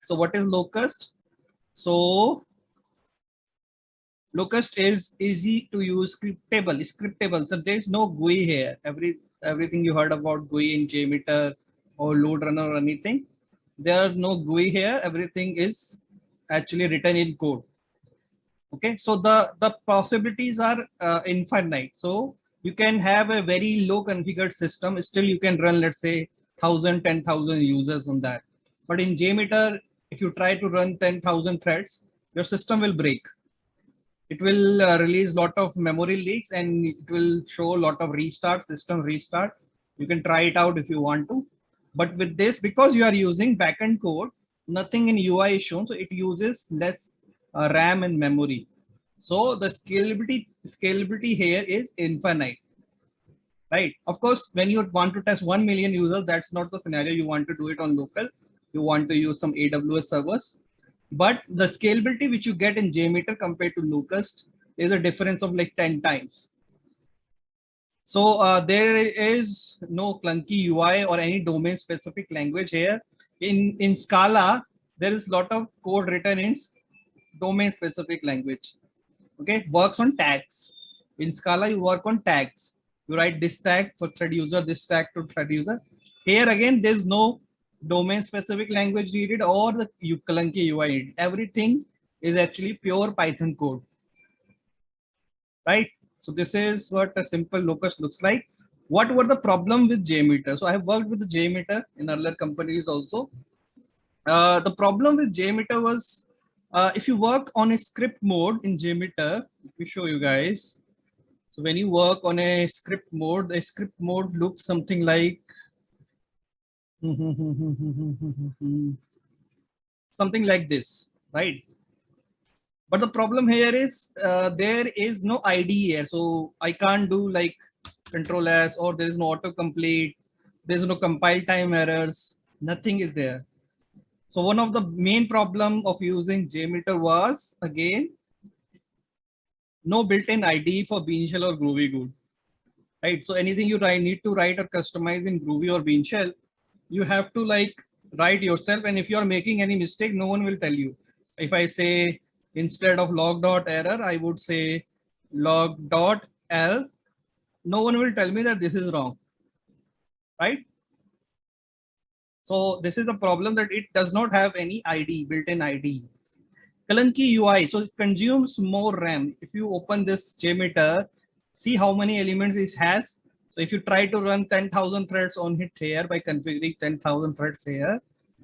So what is Locust? So Locust is easy to use, scriptable. So there's no GUI here. Everything you heard about GUI in JMeter or LoadRunner or anything, there's no GUI here. Everything is actually written in code. Okay, so the possibilities are infinite. So you can have a very low configured system, still you can run, let's say, 1,000, 10,000 users on that. But in JMeter, if you try to run 10,000 threads, your system will break. It will release lot of memory leaks and it will show a lot of restart, system restart. You can try it out if you want to. But with this, because you are using backend code, nothing in UI is shown, so it uses less RAM and memory. So the scalability here is infinite, right? Of course, when you want to test 1 million users, that's not the scenario. You want to do it on local. You want to use some AWS servers. But the scalability which you get in JMeter compared to Locust is a difference of like 10 times. So there is no clunky UI or any domain specific language here. In Scala, there is a lot of code written in domain specific language. Okay, works on tags. In Scala, you work on tags. You write this tag for thread user, this tag to thread user. Here again, there's no domain specific language needed or the clunky UI needed. Everything is actually pure Python code, right? So this is what a simple Locust looks like. What were the problem with JMeter? So I have worked with the JMeter in other companies also. The problem with JMeter was if you work on a script mode in JMeter, let me show you guys. So when you work on a script mode, the script mode looks something like something like this, right? But the problem here is there is no ID here. So I can't do like Control S, or there is no autocomplete. There's no compile time errors. Nothing is there. So one of the main problem of using JMeter was, again, no built-in ID for Bean Shell or Groovy Good, right? So anything you need to write or customize in Groovy or Bean Shell, you have to like write yourself. And if you are making any mistake, no one will tell you. If I say instead of log.error, I would say log.l, no one will tell me that this is wrong, right? So this is the problem, that it does not have any ID, built-in ID. Clunky UI, so it consumes more RAM. If you open this JMeter, see how many elements it has. So if you try to run 10,000 threads on it here by configuring 10,000 threads here,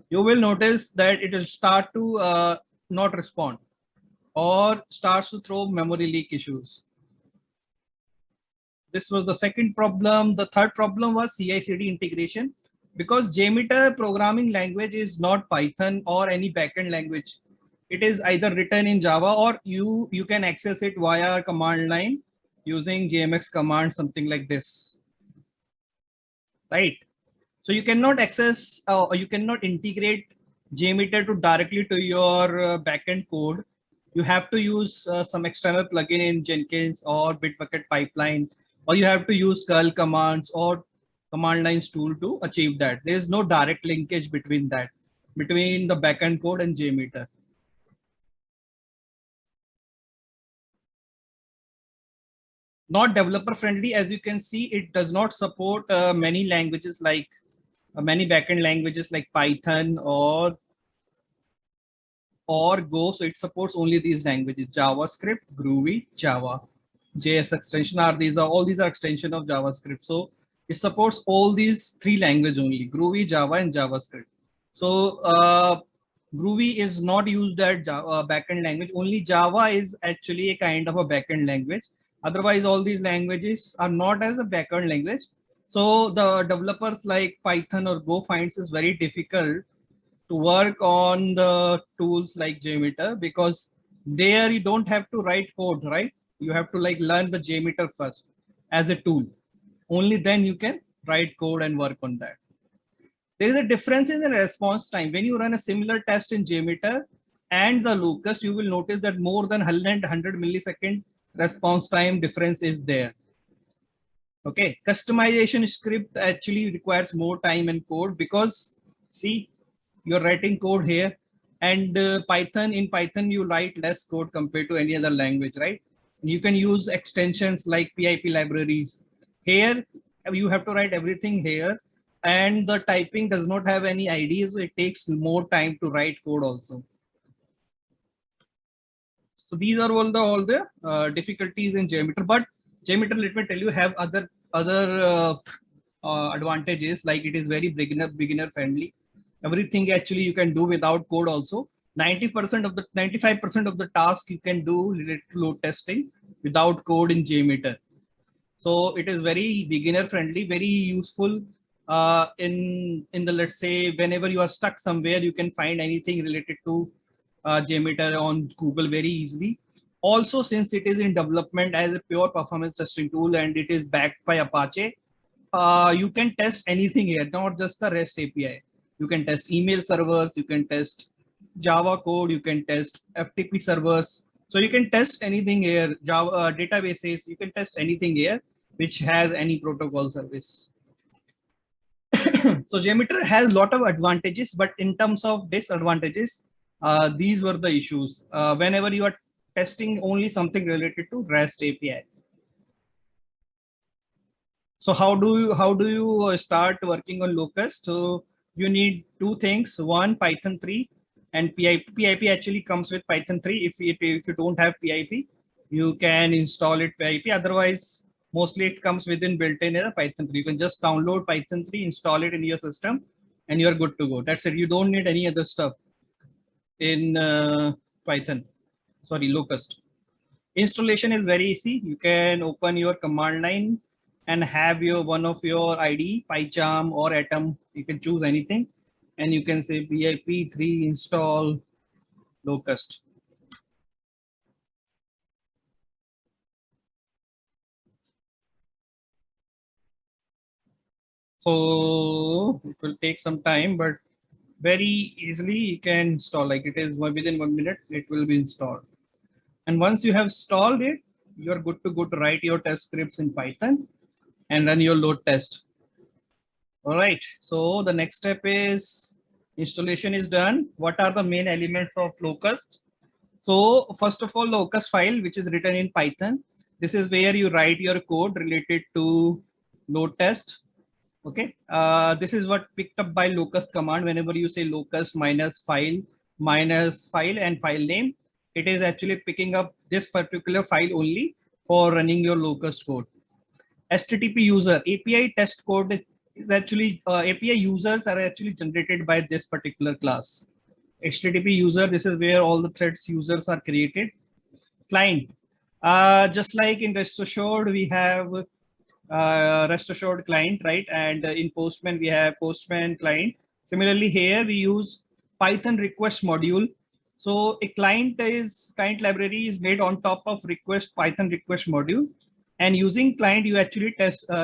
you will notice that it will start to not respond or starts to throw memory leak issues. This was the second problem. The third problem was CI/CD integration. Because JMeter programming language is not Python or any backend language. It is either written in Java or you can access it via command line using JMX command, something like this, right? So you cannot access or you cannot integrate JMeter to directly to your backend code. You have to use some external plugin in Jenkins or Bitbucket pipeline, or you have to use curl commands or command lines tool to achieve that. There is no direct linkage between that, between the backend code and JMeter. Not developer friendly, as you can see, it does not support many languages like many backend languages like Python or Go. So it supports only these languages: JavaScript, Groovy, Java. JS extension are all these are extension of JavaScript. So it supports all these three languages only: Groovy, Java, and JavaScript. So Groovy is not used as backend language. Only Java is actually a kind of a backend language. Otherwise, all these languages are not as a backend language. So the developers like Python or Go finds it very difficult to work on the tools like JMeter, because there you don't have to write code, right? You have to like learn the JMeter first as a tool. Only then you can write code and work on that. There is a difference in the response time. When you run a similar test in JMeter and the Locust, you will notice that more than 100 millisecond response time difference is there. Okay, customization script actually requires more time and code, because see, you're writing code here And in Python, you write less code compared to any other language, right? You can use extensions like PIP libraries. Here, you have to write everything here, and the typing does not have any IDs. So it takes more time to write code also. So these are all the difficulties in JMeter. But JMeter, let me tell you, have other advantages, like it is very beginner friendly. Everything actually you can do without code also. 95% of the task you can do related to load testing without code in JMeter. So it is very beginner friendly, very useful in the, let's say, whenever you are stuck somewhere, you can find anything related to JMeter on Google very easily. Also, since it is in development as a pure performance testing tool and it is backed by Apache, you can test anything here, not just the REST API. You can test email servers, you can test Java code, you can test FTP servers. So you can test anything here, Java databases, you can test anything here which has any protocol service. So JMeter has a lot of advantages, but in terms of disadvantages, these were the issues. Whenever you are testing only something related to REST API. So how do you start working on Locust? So you need two things. One, Python 3 and PIP. PIP actually comes with Python 3. If you don't have PIP, you can install it PIP. Otherwise, mostly it comes within built-in in a Python 3. You can just download Python 3, install it in your system, and you're good to go. That's it. You don't need any other stuff in Python. Sorry, Locust. Installation is very easy. You can open your command line and have your one of your ID, PyCharm or Atom. You can choose anything, and you can say PIP3 install Locust. So it will take some time, but very easily you can install. Like it is within 1 minute, it will be installed. And once you have installed it, you're good to go to write your test scripts in Python and run your load test. All right. So the next step is installation is done. What are the main elements of Locust? So first of all, Locust file, which is written in Python. This is where you write your code related to load test. Okay. This is what picked up by Locust command. Whenever you say Locust minus file and file name, it is actually picking up this particular file only for running your Locust code. HTTP user API test code is actually API users are actually generated by this particular class. HTTP user, this is where all the threads users are created. Client, just like in Rest Assured, we have Rest Assured client, right? And in Postman, we have Postman client. Similarly, here we use Python request module. So a client library is made on top of Python request module. And using client, you actually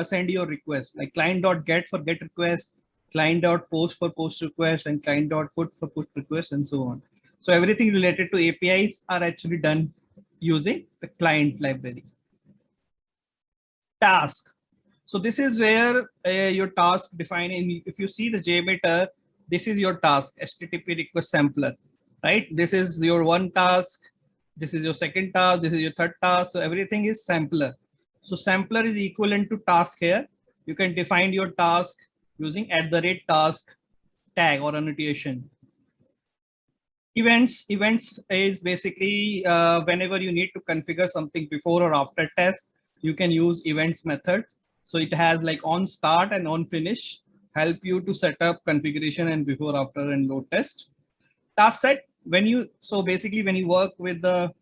send your request, like client.get for get request, client.post for post request, and client.put for put request, and so on. So everything related to APIs are actually done using the client library. Task. So this is where your task defining. If you see the JMeter, this is your task, HTTP request sampler, right? This is your one task. This is your second task. This is your third task. So everything is sampler. So sampler is equivalent to task here. You can define your task using @task tag or annotation. Events is basically whenever you need to configure something before or after test, you can use events method. So it has like on start and on finish, help you to set up configuration and before, after, and load test. Task set, so basically when you work with a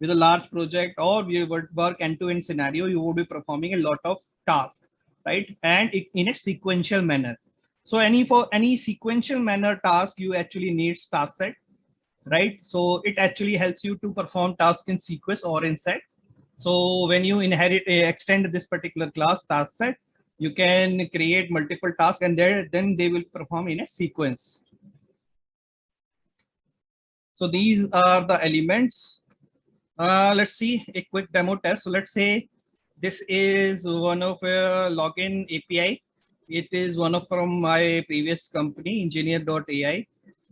large project or you would work end-to-end scenario, you will be performing a lot of tasks, right? And in a sequential manner. So for any sequential manner task, you actually need task set, right? So it actually helps you to perform tasks in sequence or in set. So when you extend this particular class task set, you can create multiple tasks and then they will perform in a sequence. So these are the elements. Let's see a quick demo test. So let's say this is one of a login API. It is one of from my previous company, engineer.ai.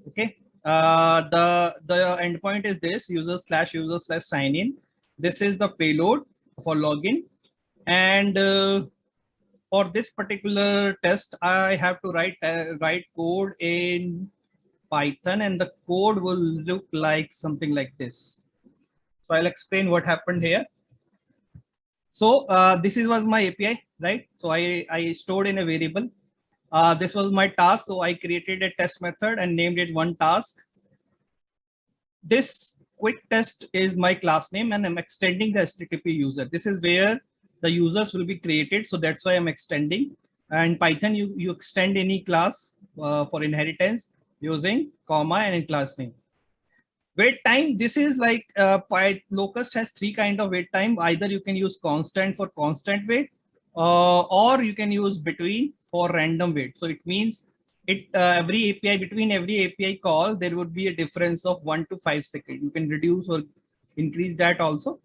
Okay. The the endpoint is this user/user/ sign in. This is the payload for login. And for this particular test, I have to write code in Python, and the code will look like something like this. So I'll explain what happened here. So this was my API, right? So I stored in a variable. This was my task. So I created a test method and named it one task. This quick test is my class name, and I'm extending the HTTP user. This is where the users will be created. So that's why I'm extending. And Python, you extend any class for inheritance using comma and in class name. Wait time, this is like Locust has three kind of wait time. Either you can use constant for constant wait, or you can use between for random wait. So it means every API, between every API call, there would be a difference of 1 to 5 seconds. You can reduce or increase that also.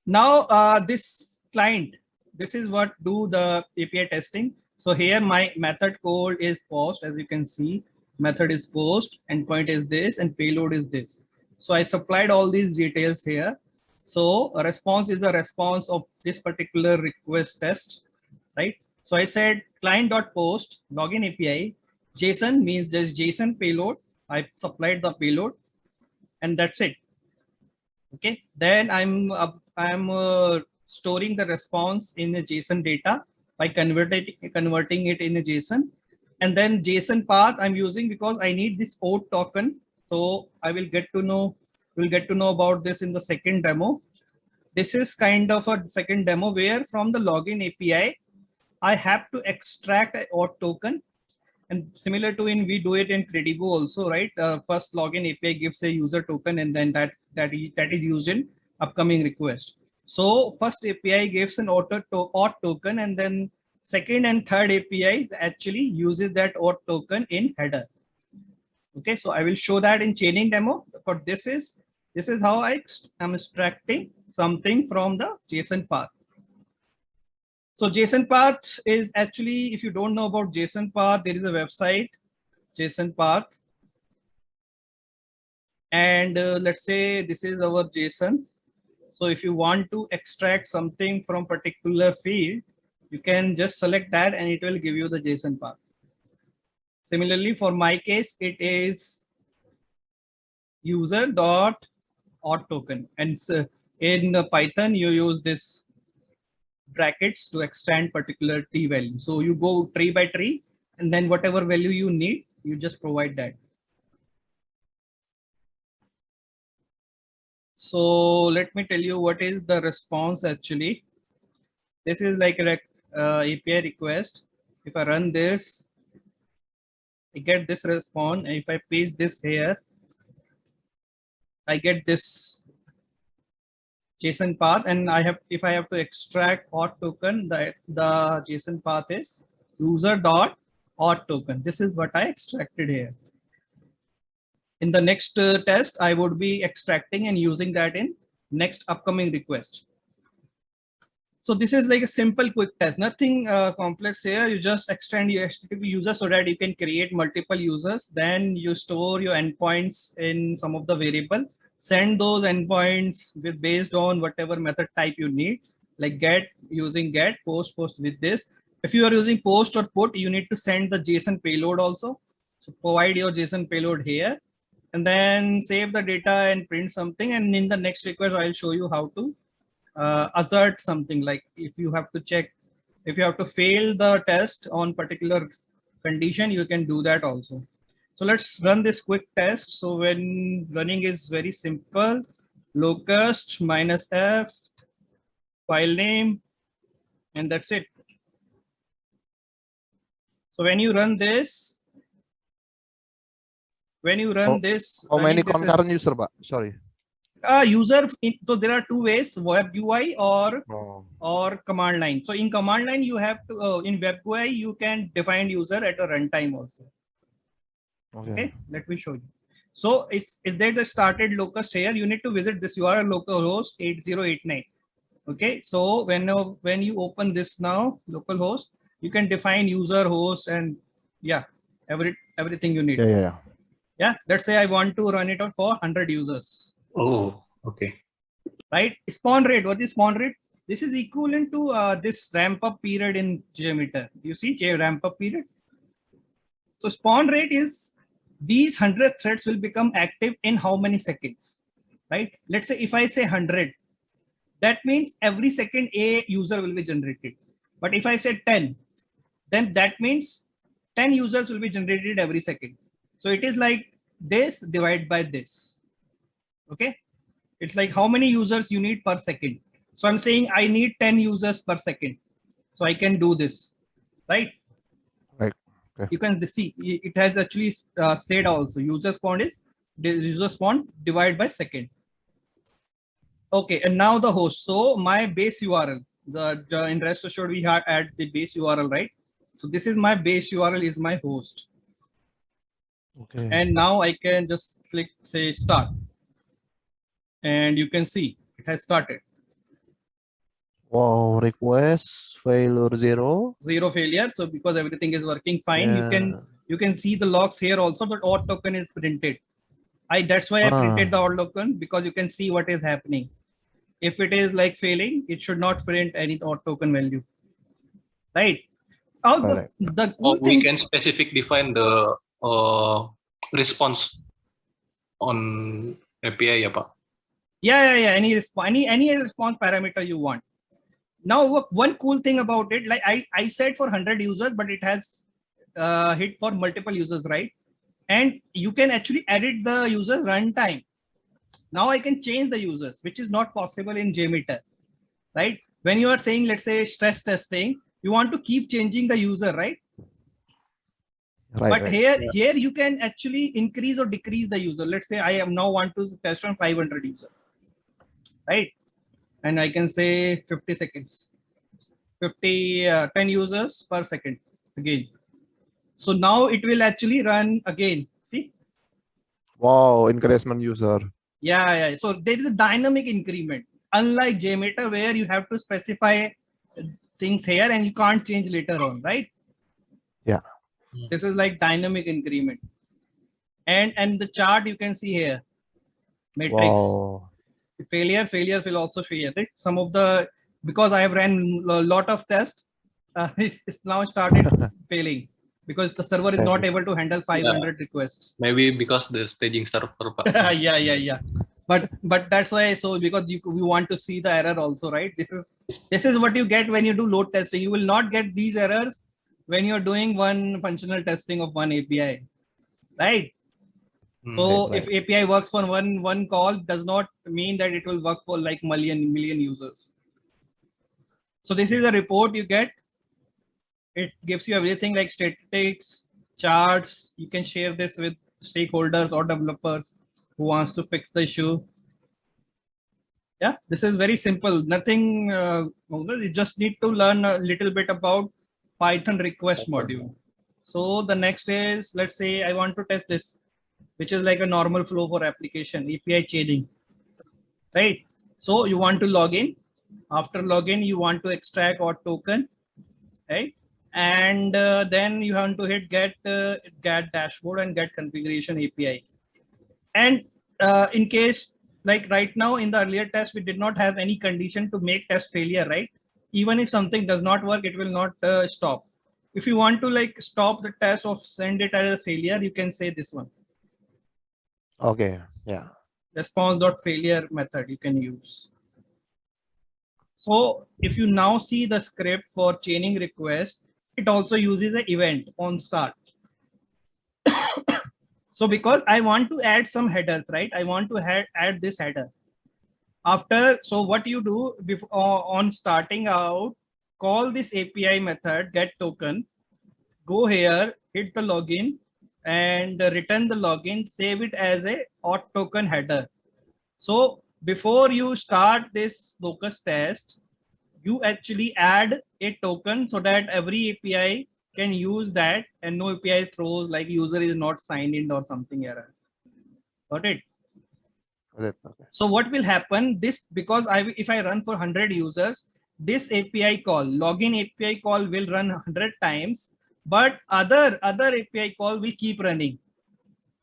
Now this client, this is what do the API testing. So here my method code is post, as you can see. Method is post, endpoint is this, and payload is this. So I supplied all these details here. So a response is the response of this particular request test, right? So I said client.post login API. JSON means there's JSON payload. I supplied the payload, and that's it. Okay. Then I'm storing the response in a JSON data by converting it in a JSON. And then JSON path I'm using because I need this OAuth token. So I will get to know about this in the second demo. This is kind of a second demo where from the login API, I have to extract an OAuth token. And similar to we do it in Credivo also, right? First login API gives a user token, and then that is used in upcoming request. So first API gives an OAuth token, and then second and third APIs actually uses that OAuth token in header. Okay, so I will show that in chaining demo. But this is how I am extracting something from the JSON path. So JSON path is actually, if you don't know about JSON path, there is a website, JSON path. And let's say this is our JSON. So if you want to extract something from particular field, you can just select that and it will give you the JSON path. Similarly, for my case, it is user.auth token. And in Python, you use this brackets to extend particular t value. So you go tree by tree, and then whatever value you need, you just provide that. So let me tell you what is the response actually. This is like an API request. If I run this, I get this response. And if I paste this here, I get this JSON path. And if I have to extract auth token, the JSON path is user.auth token. This is what I extracted here. In the next test, I would be extracting and using that in next upcoming request. So this is like a simple quick test, nothing complex here. You just extend your HTTP user so that you can create multiple users. Then you store your endpoints in some of the variable, send those endpoints based on whatever method type you need, like get using get, post with this. If you are using post or put, you need to send the JSON payload also. So provide your JSON payload here, and then save the data and print something. And in the next request, I'll show you how to assert something, like if you have to check, if you have to fail the test on particular condition, you can do that also. So let's run this quick test. So when running is very simple, locust -f file name, and that's it. So when you run this, how many concurrent user, sorry. User, so there are two ways, web UI or command line. So in command line, you have to, in web UI, you can define user at a runtime also. Okay, let me show you. So is there the started locust here? You need to visit this URL localhost 8089. Okay, so when you open this now, localhost, you can define user, host, and yeah, everything you need. Yeah. Yeah, let's say I want to run it out for 100 users. Oh, okay. Right? Spawn rate. What is spawn rate? This is equivalent to this ramp up period in JMeter. You see ramp up period. So spawn rate is these 100 threads will become active in how many seconds, right? Let's say if I say 100, that means every second a user will be generated. But if I say 10, then that means 10 users will be generated every second. So it is like this divided by this. Okay. It's like how many users you need per second. So I'm saying I need 10 users per second. So I can do this, right? Right. Okay. You can see it has actually said also user spawn is the user spawn divided by second. Okay, and now the host. So my base URL, the in rest assured we have add the base URL, right? So this is my base URL is my host. Okay. And now I can just click say start. And you can see it has started. Wow, request failure 0. Zero failure. So because everything is working fine, you can see the logs here also, but auth token is printed. That's why I printed the auth token, because you can see what is happening. If it is like failing, it should not print any auth token value. Right. The cool we can specific define the response on API ya, Pak? Yeah. Any response parameter you want. Now, one cool thing about it, like I said for 100 users, but it has hit for multiple users, right? And you can actually edit the user runtime. Now I can change the users, which is not possible in JMeter, right? When you are saying, let's say stress testing, you want to keep changing the user, right? Right. But here you can actually increase or decrease the user. Let's say I am now want to test on 500 users, right? And I can say 50 seconds, 10 users per second again. So now it will actually run again. See? Wow, increment user. Yeah. So there is a dynamic increment, unlike JMeter where you have to specify things here and you can't change later on, right? Yeah. This is like dynamic increment. And the chart you can see here, matrix. Wow. Failure will also show here. Right? Some of the, because I have ran a lot of tests, it's now started failing because the server is not able to handle 500 requests. Maybe because the staging server, Pak. Yeah. But that's why. So because we want to see the error also, right? This is what you get when you do load testing. You will not get these errors when you're doing one functional testing of one API, right? So if API works for one call, does not mean that it will work for like million users. So this is a report you get. It gives you everything like statistics, charts. You can share this with stakeholders or developers who wants to fix the issue. Yeah, this is very simple. Nothing. You just need to learn a little bit about Python request module. So the next is, let's say I want to test this, which is like a normal flow for application, API chaining, right? So you want to log in. After login, you want to extract auth token, right? And then you have to hit get dashboard and get configuration API. And in case, like right now in the earlier test, we did not have any condition to make test failure, right? Even if something does not work, it will not stop. If you want to like stop the test or send it as a failure, you can say this one. Okay, yeah. Response.failure method you can use. So if you now see the script for chaining request, it also uses an event on start. So because I want to add some headers, right? I want to add this header. After, so what you do before on starting out, call this API method get token, go here, hit the login and return the login, save it as a auth token header. So before you start this locus test, you actually add a token so that every API can use that and no API throws like user is not signed in or something error. Got it? Okay. So what will happen? This, because if I run for 100 users, this API call, login API call will run 100 times, but other API call will keep running.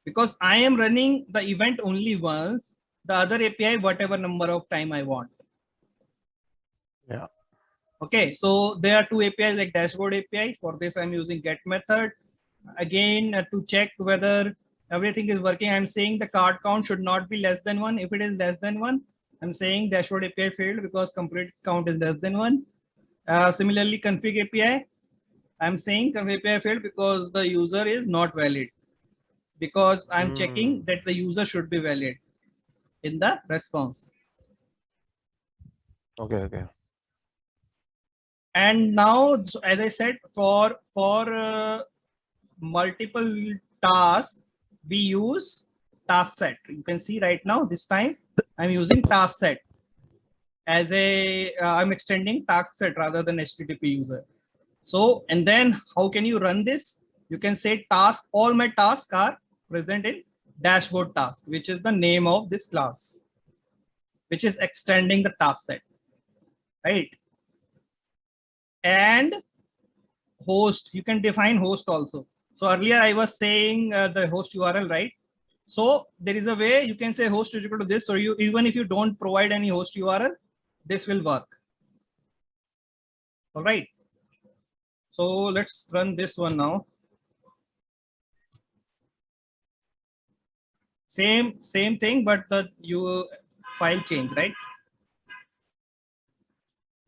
because I am running the event only once, the other API whatever number of time I want. Yeah. Okay, so there are two APIs like dashboard API. For this, I'm using get method. Again, to check whether everything is working, I'm saying the card count should not be less than 1. If it is less than 1, I'm saying dashboard API failed because complete count is less than 1. Similarly, config API, I'm saying config API failed because the user is not valid, because I'm checking that the user should be valid in the response. Okay. And now, so as I said, for multiple tasks, we use task set. You can see right now, this time I'm using task set as a, I'm extending task set rather than HTTP user. So, and then how can you run this? You can say task, all my tasks are present in dashboard task, which is the name of this class, which is extending the task set, right? And host, you can define host also. So earlier I was saying the host URL, right? So there is a way you can say host is equal to this. So you, even if you don't provide any host URL, this will work. All right. So let's run this one now. Same thing, but the file change, right?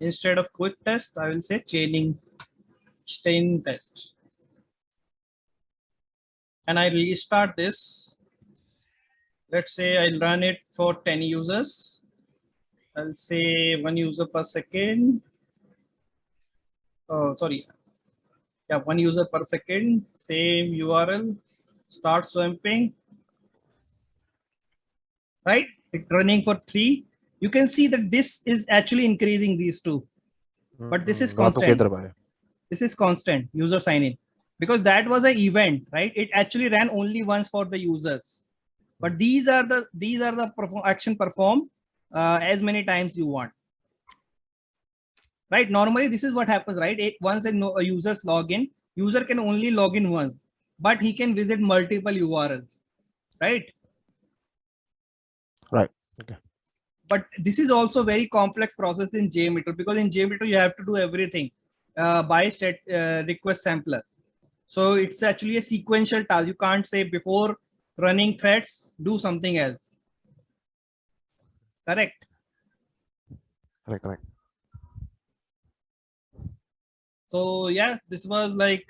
Instead of quick test, I will say chain test. And I restart this. Let's say I'll run it for 10 users. I'll say 1 user per second. Oh, sorry. Yeah, 1 user per second. Same URL. Start swamping. Right? It's running for 3. You can see that this is actually increasing these two. But this is constant. This is constant user sign in, because that was an event, right? It actually ran only once for the users. But these are the action performed as many times you want. Right? Normally, this is what happens, right? Once a user's login, user can only log in once, but he can visit multiple URLs, right? Right. Okay. But this is also very complex process in JMeter, because in JMeter you have to do everything by request sampler. So it's actually a sequential task. You can't say before running threads, do something else. Correct? Correct. So yeah, this was like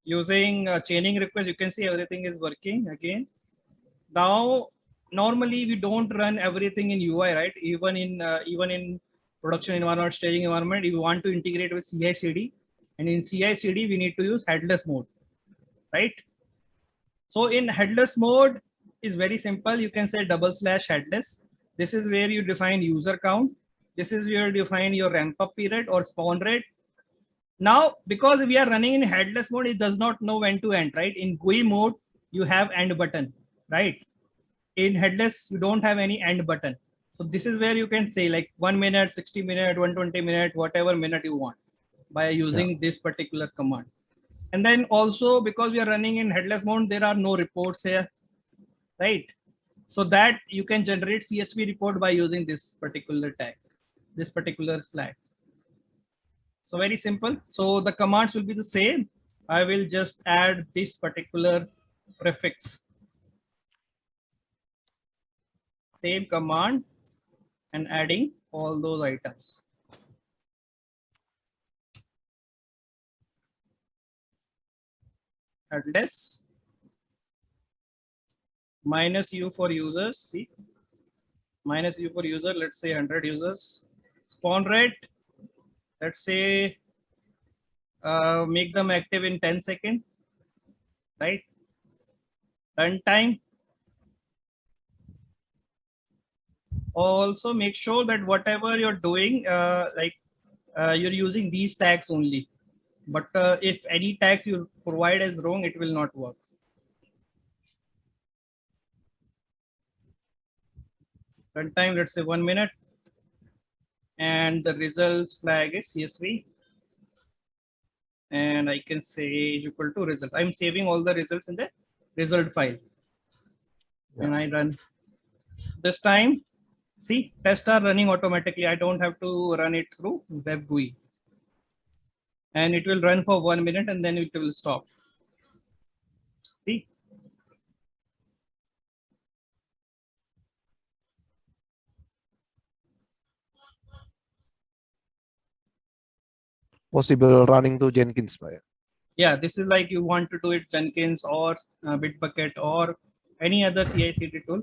using chaining request. You can see everything is working again. Now, normally we don't run everything in UI, right? Even in production environment, staging environment, if you want to integrate with CI/CD, and in CI/CD we need to use headless mode, right? So in headless mode is very simple. You can say /headless. This is where you define user count. This is where you define your ramp up period or spawn rate. Now, because we are running in headless mode, it does not know when to end, right? In GUI mode, you have end button, right? In headless, you don't have any end button. So this is where you can say like 1 minute, 60 minute, 120 minute, whatever minute you want by using this particular command. And then also, because we are running in headless mode, there are no reports here, right? So that you can generate CSV report by using this particular tag, this particular flag. So very simple. So the commands will be the same. I will just add this particular prefix. Same command and adding all those items. Headless minus U for users. See, minus U for user. Let's say 100 users. Spawn rate. Let's say make them active in 10 seconds, right? Runtime. Also make sure that whatever you're doing, you're using these tags only. But if any tags you provide as wrong, it will not work. Runtime, let's say 1 minute. And the results flag is CSV. And I can say equal to result. I'm saving all the results in the result file. and I run. This time, see, tests are running automatically. I don't have to run it through web GUI. And it will run for 1 minute and then it will stop. See? Possible running to Jenkins, Pak, ya? Yeah, this is like you want to do it Jenkins or Bitbucket or any other CI/CD tool.